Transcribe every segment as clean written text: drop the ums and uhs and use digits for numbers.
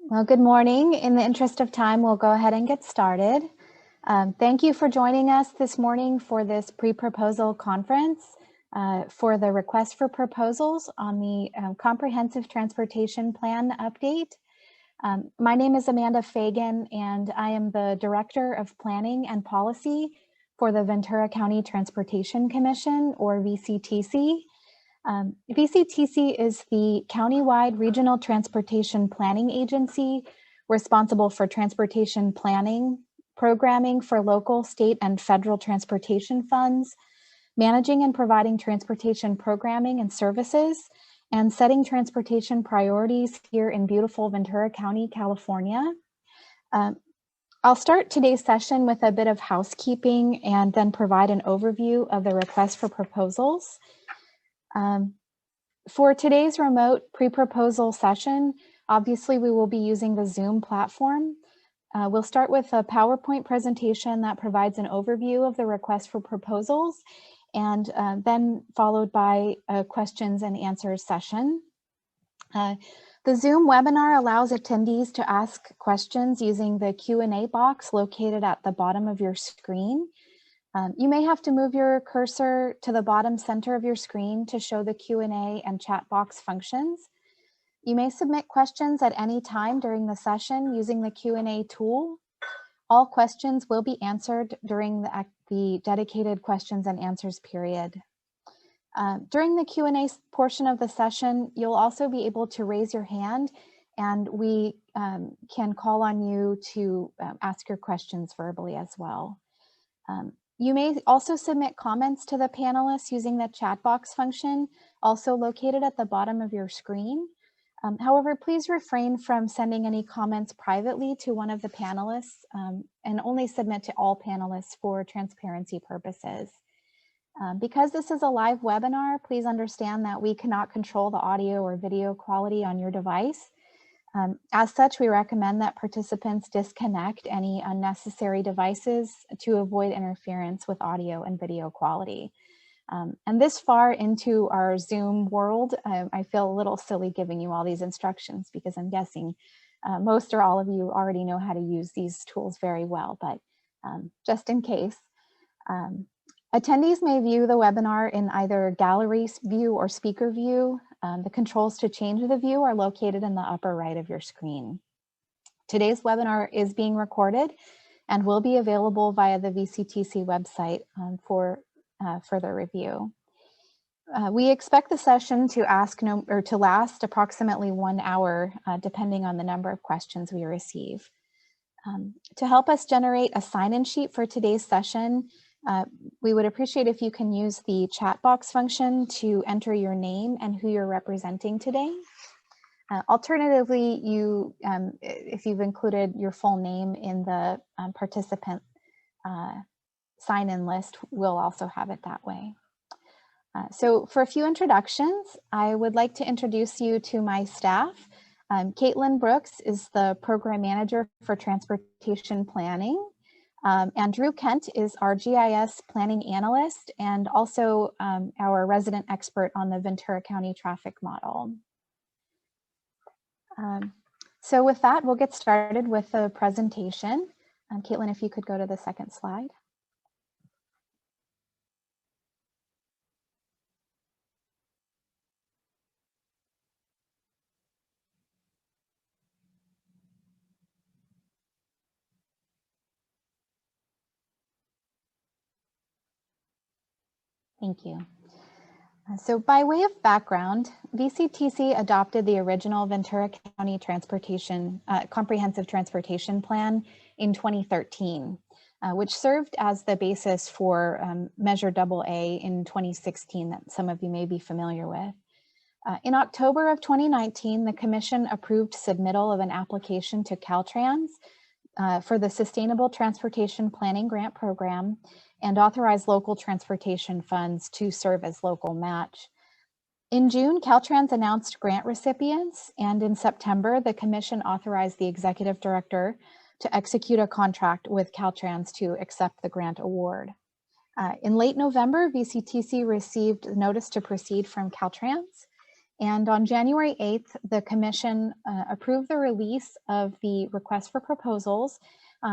Well, good morning. In the interest of time, we'll go ahead and get started. Thank you for joining us this morning for this pre-proposal conference for the request for proposals on the Comprehensive Transportation Plan update. My name is Amanda Fagan, and I am the Director of Planning and Policy for the Ventura County Transportation Commission, or VCTC. VCTC is the countywide regional transportation planning agency responsible for transportation planning, programming for local, state, and federal transportation funds, managing and providing transportation programming and services, and setting transportation priorities here in beautiful Ventura County, California. I'll start today's session with a bit of housekeeping and then provide an overview of the request for proposals. For today's remote pre-proposal session, obviously we will be using the Zoom platform. We'll start with a PowerPoint presentation that provides an overview of the request for proposals, and then followed by a questions and answers session. The Zoom webinar allows attendees to ask questions using the Q&A box located at the bottom of your screen. You may have to move your cursor to the bottom center of your screen to show the Q&A and chat box functions. You may submit questions at any time during the session using the Q&A tool. All questions will be answered during the dedicated questions and answers period. During the Q&A portion of the session, you'll also be able to raise your hand, and we can call on you to ask your questions verbally as well. You may also submit comments to the panelists using the chat box function, also located at the bottom of your screen. However, please refrain from sending any comments privately to one of the panelists and only submit to all panelists for transparency purposes. Because this is a live webinar, please understand that we cannot control the audio or video quality on your device. As such, we recommend that participants disconnect any unnecessary devices to avoid interference with audio and video quality. And this far into our Zoom world, I feel a little silly giving you all these instructions because I'm guessing most or all of you already know how to use these tools very well, but just in case. Attendees may view the webinar in either gallery view or speaker view. The controls to change the view are located in the upper right of your screen. Today's webinar is being recorded and will be available via the VCTC website for further review. We expect the session to last approximately 1 hour, depending on the number of questions we receive. To help us generate a sign-in sheet for today's session, we would appreciate if you can use the chat box function to enter your name and who you're representing today. Alternatively, if you've included your full name in the participant sign-in list, we'll also have it that way. So for a few introductions, I would like to introduce you to my staff. Caitlin Brooks is the Program Manager for Transportation Planning. Drew Kent is our GIS Planning Analyst and also our resident expert on the Ventura County traffic model. So with that, we'll get started with the presentation. Caitlin, if you could go to the second slide. Thank you. So by way of background, VCTC adopted the original Ventura County Comprehensive Transportation Plan in 2013, which served as the basis for Measure AA in 2016 that some of you may be familiar with. In October of 2019, the Commission approved submittal of an application to Caltrans for the Sustainable Transportation Planning Grant Program and authorized local transportation funds to serve as local match. In June, Caltrans announced grant recipients, and in September, the Commission authorized the Executive Director to execute a contract with Caltrans to accept the grant award. In late November, VCTC received notice to proceed from Caltrans, And on January 8th, the Commission approved the release of the request for proposals,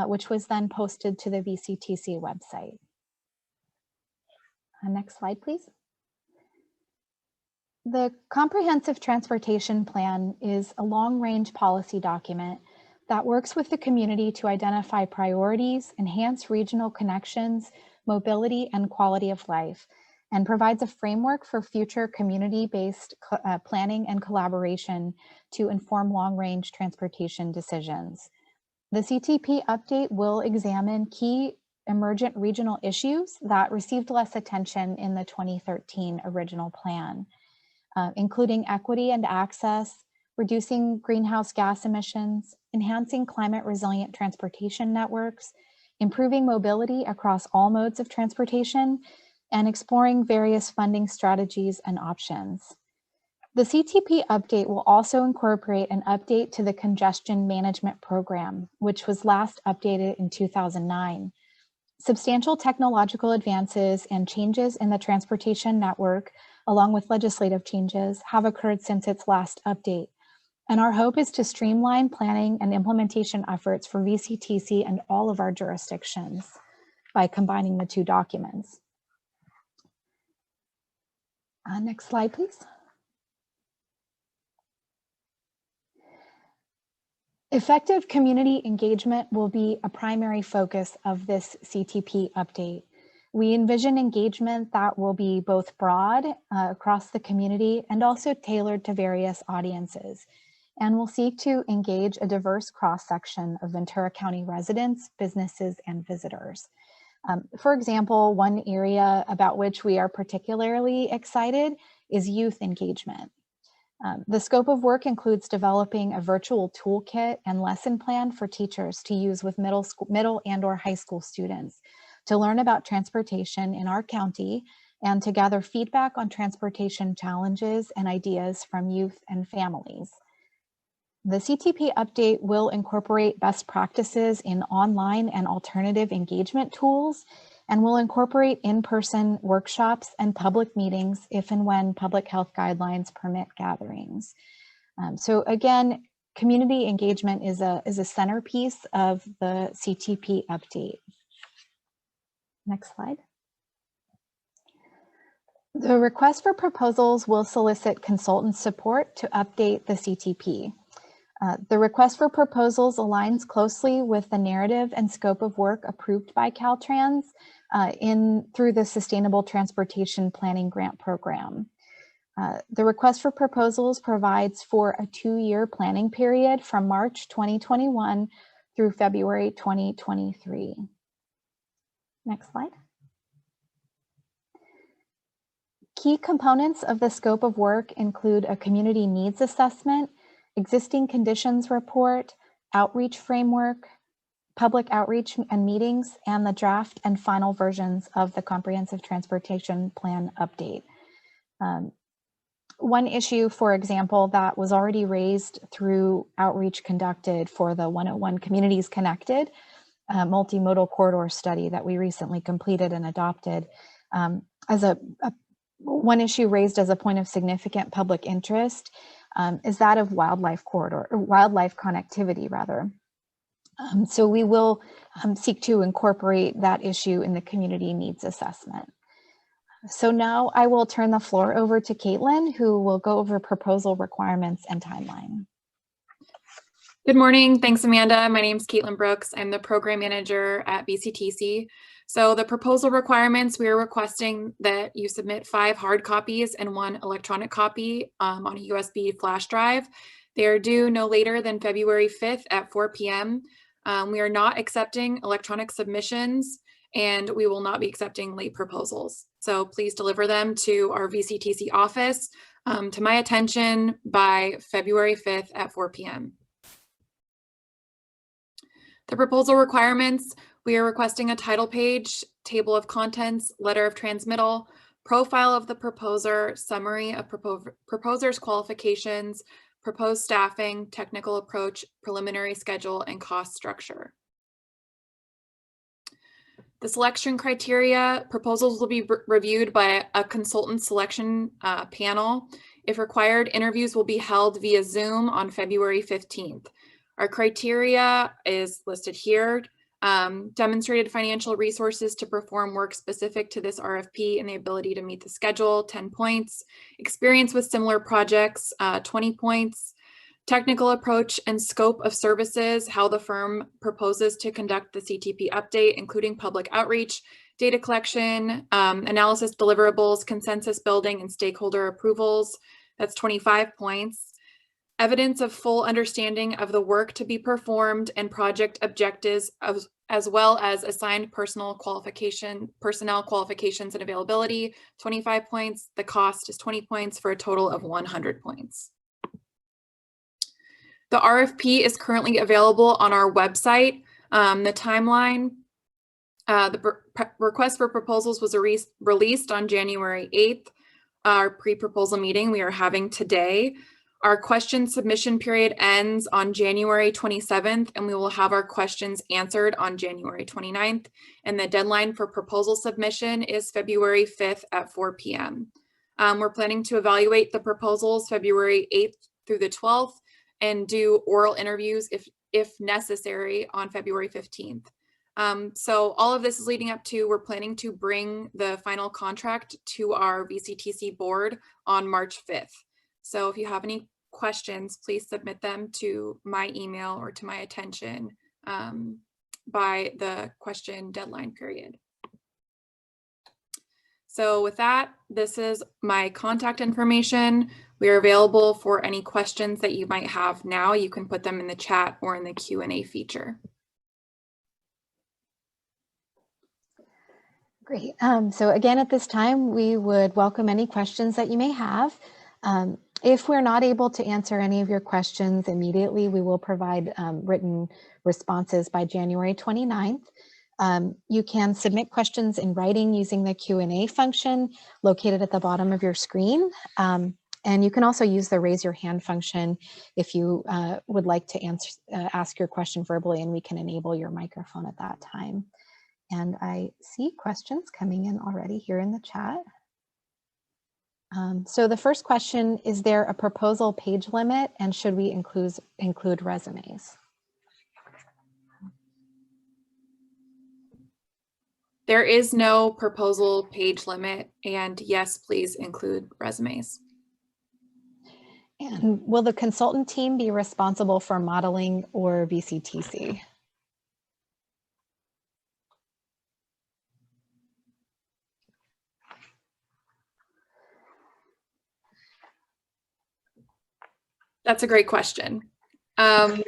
which was then posted to the VCTC website. Next slide, please. The Comprehensive Transportation Plan is a long-range policy document that works with the community to identify priorities, enhance regional connections, mobility, and quality of life, and provides a framework for future community-based planning and collaboration to inform long-range transportation decisions. The CTP update will examine key emergent regional issues that received less attention in the 2013 original plan, including equity and access, reducing greenhouse gas emissions, enhancing climate resilient transportation networks, improving mobility across all modes of transportation, and exploring various funding strategies and options. The CTP update will also incorporate an update to the Congestion Management Program, which was last updated in 2009. Substantial technological advances and changes in the transportation network, along with legislative changes, have occurred since its last update. And our hope is to streamline planning and implementation efforts for VCTC and all of our jurisdictions by combining the two documents. Next slide, please. Effective community engagement will be a primary focus of this CTP update. We envision engagement that will be both broad across the community and also tailored to various audiences. And we'll seek to engage a diverse cross-section of Ventura County residents, businesses, and visitors. For example, one area about which we are particularly excited is youth engagement. The scope of work includes developing a virtual toolkit and lesson plan for teachers to use with middle and/or high school students to learn about transportation in our county and to gather feedback on transportation challenges and ideas from youth and families. The CTP update will incorporate best practices in online and alternative engagement tools, and will incorporate in-person workshops and public meetings if and when public health guidelines permit gatherings. So again, community engagement is a centerpiece of the CTP update. Next slide. The request for proposals will solicit consultant support to update the CTP. The request for proposals aligns closely with the narrative and scope of work approved by Caltrans through the Sustainable Transportation Planning Grant Program. The request for proposals provides for a 2-year planning period from March 2021 through February 2023. Next slide. Key components of the scope of work include a community needs assessment, existing conditions report, outreach framework, public outreach and meetings, and the draft and final versions of the Comprehensive Transportation Plan update. One issue, for example, that was already raised through outreach conducted for the 101 Communities Connected multimodal corridor study that we recently completed and adopted, as one issue raised as a point of significant public interest is that of wildlife connectivity rather. So we will seek to incorporate that issue in the community needs assessment. So now I will turn the floor over to Caitlin, who will go over proposal requirements and timeline. Good morning. Thanks, Amanda. My name is Caitlin Brooks. I'm the program manager at VCTC. So the proposal requirements, we are requesting that you submit 5 hard copies and 1 electronic copy on a USB flash drive. They are due no later than February 5th at 4 p.m. We are not accepting electronic submissions, and we will not be accepting late proposals. So please deliver them to our VCTC office to my attention by February 5th at 4 p.m. The proposal requirements, we are requesting a title page, table of contents, letter of transmittal, profile of the proposer, summary of proposer's qualifications, proposed staffing, technical approach, preliminary schedule, and cost structure. The selection criteria, proposals will be reviewed by a consultant selection panel. If required, interviews will be held via Zoom on February 15th. Our criteria is listed here. Demonstrated financial resources to perform work specific to this RFP and the ability to meet the schedule, 10 points. Experience with similar projects, 20 points. Technical approach and scope of services, how the firm proposes to conduct the CTP update, including public outreach, data collection, analysis deliverables, consensus building, and stakeholder approvals. That's 25 points. Evidence of full understanding of the work to be performed and project objectives, as well as assigned personnel qualifications and availability, 25 points. The cost is 20 points for a total of 100 points. The RFP is currently available on our website. The timeline, the request for proposals was released on January 8th. Our pre-proposal meeting we are having today. Our question submission period ends on January 27th, and we will have our questions answered on January 29th. And the deadline for proposal submission is February 5th at 4 p.m. We're planning to evaluate the proposals February 8th through the 12th. And do oral interviews if necessary on February 15th. So all of this is leading up to, we're planning to bring the final contract to our VCTC board on March 5th. So if you have any questions, please submit them to my email or to my attention by the question deadline period. So with that, this is my contact information. We are available for any questions that you might have now. You can put them in the chat or in the Q&A feature. Great. So again, at this time, we would welcome any questions that you may have. If we're not able to answer any of your questions immediately, we will provide written responses by January 29th. You can submit questions in writing using the Q&A function located at the bottom of your screen. And you can also use the raise your hand function if you would like to ask your question verbally, and we can enable your microphone at that time. And I see questions coming in already here in the chat. So the first question, is there a proposal page limit, and should we include resumes? There is no proposal page limit, and yes, please include resumes. And will the consultant team be responsible for modeling or VCTC? That's a great question. I'm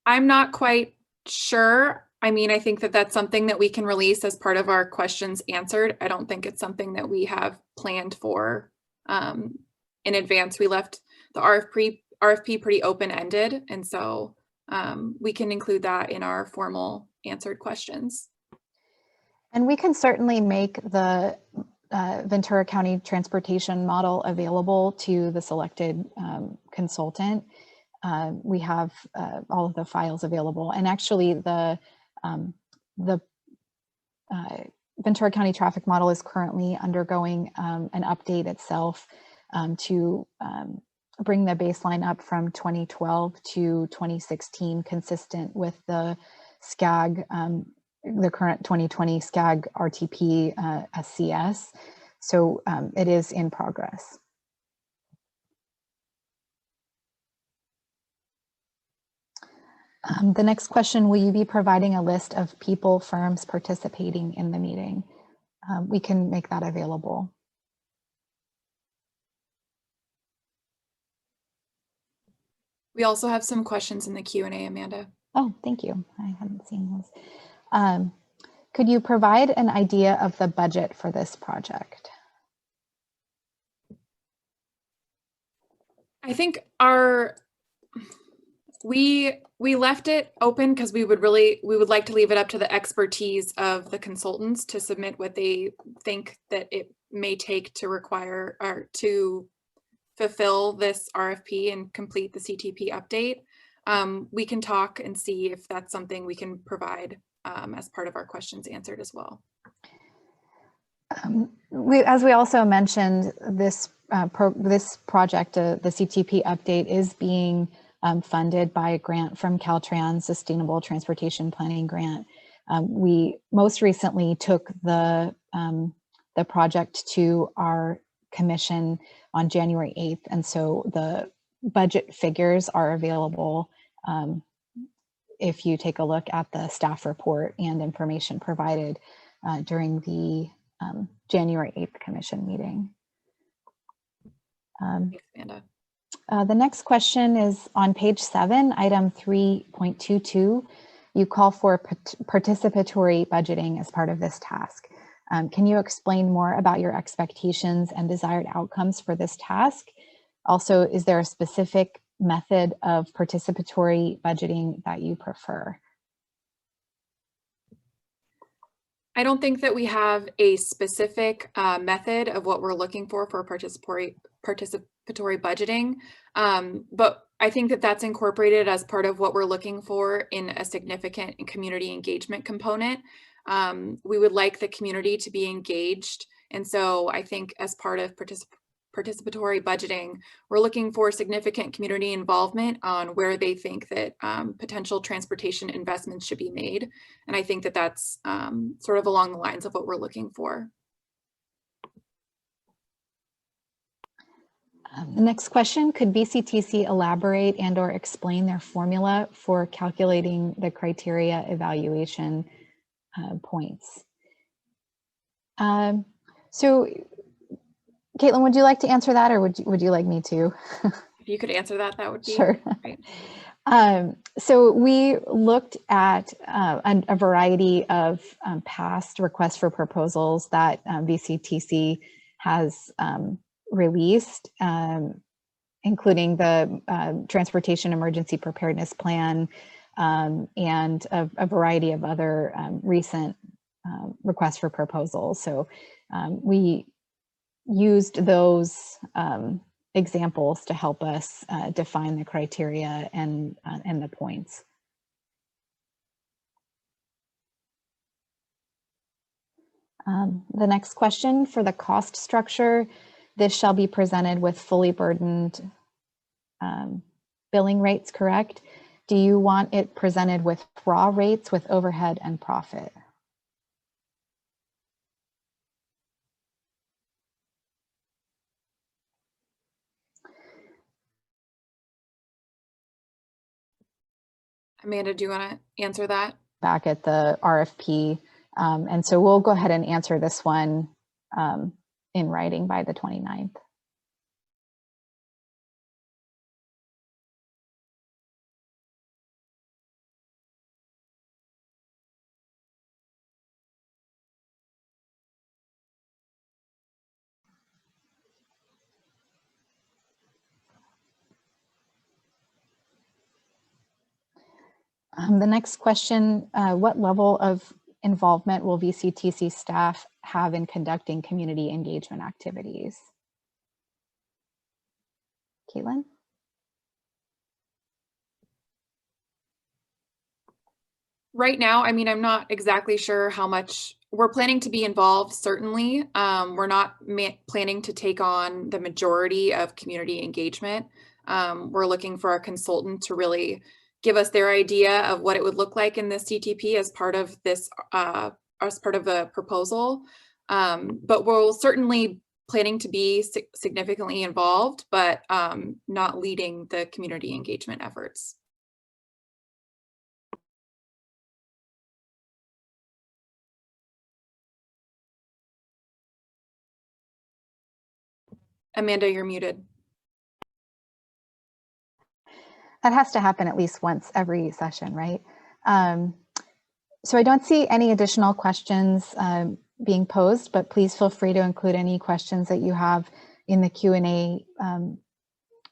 not quite sure. I mean, I think that that's something that we can release as part of our questions answered. I don't think it's something that we have planned for in advance. We left the RFP pretty open-ended, and so we can include that in our formal answered questions. And we can certainly make the Ventura County transportation model available to the selected consultant. We have all of the files available, and actually the Ventura County traffic model is currently undergoing an update itself to bring the baseline up from 2012 to 2016, consistent with the SCAG, the current 2020 SCAG RTP SCS. So it is in progress. The next question, will you be providing a list of people, firms participating in the meeting? We can make that available. We also have some questions in the Q&A, Amanda. Oh, thank you. I hadn't seen those. Could you provide an idea of the budget for this project? I think we left it open because we would like to leave it up to the expertise of the consultants to submit what they think that it may take to require or to fulfill this RFP and complete the CTP update. we can talk and see if that's something we can provide as part of our questions answered as well. As we also mentioned, this project, the CTP update, is being funded by a grant from Caltrans Sustainable Transportation Planning Grant. We most recently took the project to our commission on January 8th, and so the budget figures are available if you take a look at the staff report and information provided during the January 8th commission meeting. Thanks, Amanda. The next question is on page 7, item 3.22. You call for participatory budgeting as part of this task. Can you explain more about your expectations and desired outcomes for this task? Also, is there a specific method of participatory budgeting that you prefer? I don't think that we have a specific method of what we're looking for participatory budgeting, but I think that that's incorporated as part of what we're looking for in a significant community engagement component. We would like the community to be engaged, and so I think as part of participatory budgeting, we're looking for significant community involvement on where they think that potential transportation investments should be made. And I think that that's sort of along the lines of what we're looking for. The next question, could BCTC elaborate and or explain their formula for calculating the criteria evaluation points? So Caitlin, would you like to answer that, or would you like me to? If you could answer that, that would be sure. Great. So we looked at a variety of past requests for proposals that VCTC has released, including the Transportation Emergency Preparedness Plan and a variety of other recent requests for proposals. So we used those examples to help us define the criteria and the points. The next question, for the cost structure, this shall be presented with fully burdened billing rates, correct? Do you want it presented with raw rates with overhead and profit? Amanda, do you want to answer that? Back at the RFP. And so we'll go ahead and answer this one in writing by the 29th. The next question, what level of involvement will VCTC staff have in conducting community engagement activities? Caitlin? Right now, I mean, I'm not exactly sure how much we're planning to be involved, certainly. We're not planning to take on the majority of community engagement. We're looking for a consultant to really give us their idea of what it would look like in the CTP as part of this, as part of the proposal. But we're certainly planning to be significantly involved, but not leading the community engagement efforts. Amanda, you're muted. That has to happen at least once every session, right? So I don't see any additional questions being posed, but please feel free to include any questions that you have in the Q&A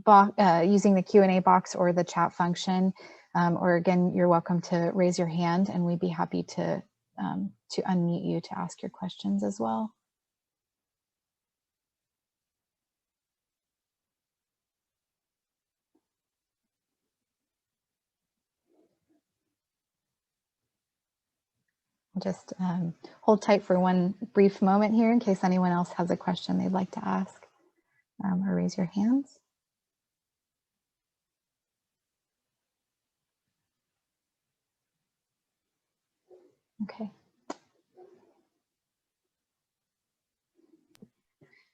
box, using the Q&A box or the chat function. Or again, you're welcome to raise your hand and we'd be happy to unmute you to ask your questions as well. Just hold tight for one brief moment here in case anyone else has a question they'd like to ask, or raise your hands. Okay.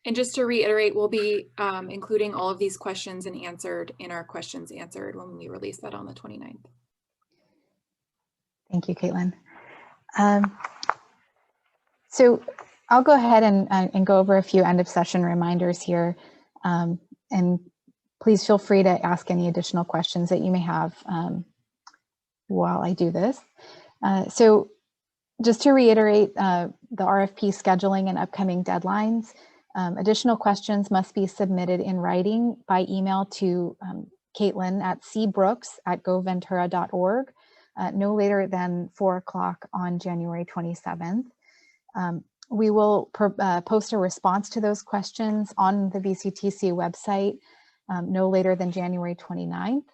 And just to reiterate, we'll be including all of these questions and answered in our questions answered when we release that on the 29th. Thank you, Caitlin. So I'll go ahead and go over a few end of session reminders here. And please feel free to ask any additional questions that you may have while I do this. So just to reiterate the RFP scheduling and upcoming deadlines, additional questions must be submitted in writing by email to Caitlin at cbrooks@goventura.org no later than 4 o'clock on January 27th. We will post a response to those questions on the VCTC website no later than January 29th.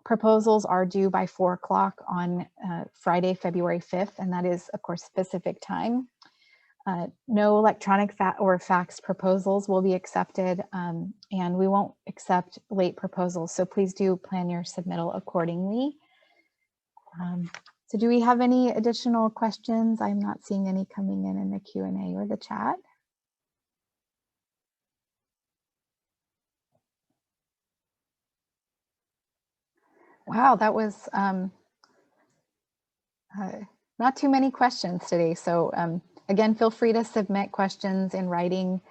Proposals are due by 4 o'clock on Friday, February 5th, and that is, of course, Pacific time. No electronic or fax proposals will be accepted, and we won't accept late proposals, so please do plan your submittal accordingly. So do we have any additional questions? I'm not seeing any coming in the Q&A or the chat. Wow, that was not too many questions today. So again, feel free to submit questions in writing,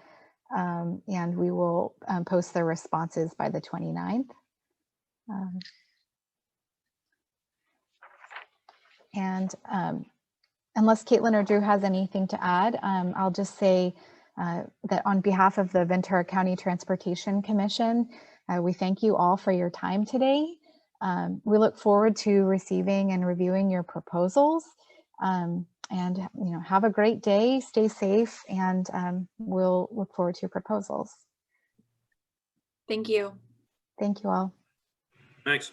and we will post the responses by the 29th. And unless Caitlin or Drew has anything to add, I'll just say that on behalf of the Ventura County Transportation Commission, we thank you all for your time today. We look forward to receiving and reviewing your proposals, and have a great day, stay safe, and we'll look forward to your proposals. Thank you. Thank you all. Thanks.